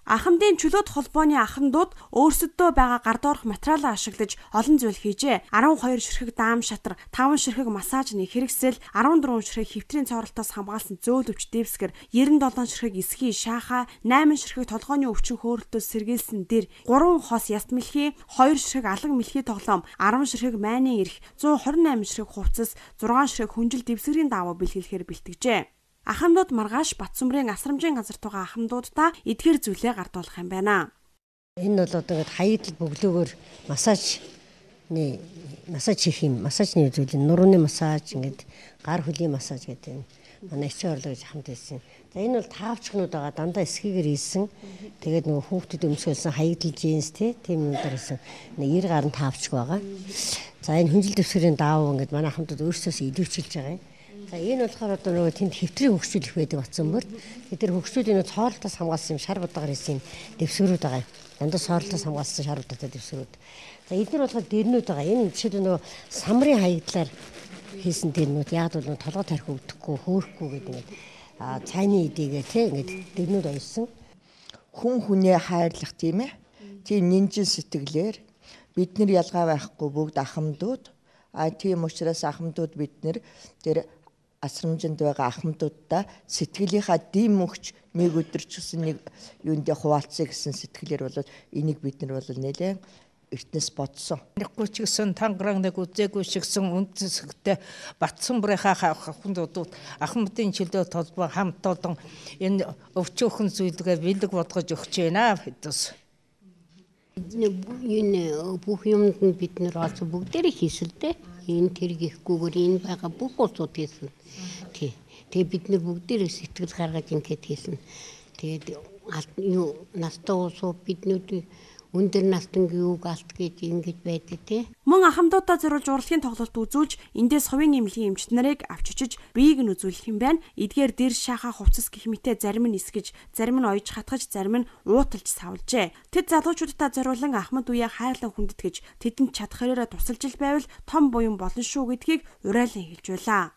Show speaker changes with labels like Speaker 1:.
Speaker 1: Ахмадын чөлөөт холбооны ахмадууд өөрсөддөө байгаа гардуурх материалаа ашиглаж олон зүйл хийжээ. 12 ширхэг даам шатар, 5 ширхэг массажны хэрэгсэл, 14 ширхэг хэвтрийн цоролтоос хамгаалсан зөөл өвч дэвсгэр, 97 ширхэг эсхий шааха, 8 ширхэг толгойн өвчин хөөрөлтөөс сэргийлсэн дэр, 3 хос яст мэлхий, 2 ширхэг алга мэлхий тоглоом, 10 ширхэг майны эрх, 128 ширхэг хувцас, 6 ширхэг хүнжил дэвсгэрийн даавуу бэлгэлэхээр бэлтгэжээ. Ахмадууд маргааш Батсүмбрийн асрамжийн газар тугаа ахмадуудаа эдгээр зүйлээ гардуулах юм байна.
Speaker 2: Энэ бол одоо ингээд хаягдл бөглөөгөөр массаж хийх юм. Массажны зүйл нь нурууны массаж, ингээд гар хөлийн массаж гэдэг юм. Манай эцэг орлоо гэж хамт хэлсэн. За энэ бол таавчгнууд байгаа дандаа эсхийгээр хийсэн. Тэгээд нөгөө хүүхдэд өмсгөлсөн хаягдл джинс тийм юмдаар хийсэн. 90 гаруй таавчг байгаа. За энэ хүнжил дэвсгэрийн даав ингээд манай ахмадууд өөрсдөөс идэвчилж байгаа юм. За энэ болохоор одоо нөгөө тэнд хэвтрийн хөгжүүлэх байдаг Батсүмбэр. Тэр хөгжүүлийг цооролтоос хамгаалсан юм шар будагаар хийсэн дэвсгэрүүд байгаа юм. Дандаа цооролтоос хамгаалсан шар будаатай дэвсгэрүүд. За эдгээр болохоор дэрнүүд байгаа. Энэ жишээлбэл нөгөө самрын хаягдлаар хийсэн дэрнүүд яг бол нөгөө толгой тарих өвдөхгүй, хөөрөхгүй гэдэг ингээд цайны эдийгээ ингээд дэрнүүд ойсон.
Speaker 3: Хүн хүнээ хайрлах тийм ээ. Тийм нинжин сэтгэлээр бид нар ялгаа байхгүй бүгд ахмадууд. Тийм учраас ахмадууд бид нар тэр асрамжинд байгаа ахмадуудаа сэтгэлийнхаа дэм өгч нэг өдөрч гэсэн нэг юундээ хуваалцъя гэсэн сэтгэлээр бол энийг бид нар бол нэлээд эртнээс бодсон.
Speaker 4: Нэхгүй ч гэсэн тангараг нэг үзээгүй шигсэн үндэсгтэй Батсүмбрийнхаа ахмадын чөлөөт холбоо хамт олон энэ өвчөөхөн зүйлгээ бэлэг бодгож өгч байна хэдээс.
Speaker 5: Энэ бүх юмд нь бид нар олсон бүгдээрээ хийсэлтэй. Энэ тэр гихгүйгээр энэ байгаа бүх улсууд хийсэн. Тэгээ бид нар бүгдээрээ сэтгэл гаргаж ингээд хийсэн. Тэгээд настай улсууд биднүүд өндөр настангийн үг алт гэж ингэж байдаг тий.
Speaker 1: Мөн ахмадуудаа зориулж урлагийн тоглолт үзүүлж эндээс хувийн эмнэлгийн эмчт нарыг авч очиж биеийг нь үзүүлэх юм байна. Эдгээр дэр шахаа хувцас гэх мэтэй зарим нь эсгэж, зарим нь ойж хатгаж, зарим нь ууталж савлжээ. Тэд залуучуудаа зориулан ахмад үеэ хайрлан хүндэтгэж тэдэнд чадах хэрээрээ тусалж байвал том буян болно шүү гэдгийг урайлан хэлж байлаа.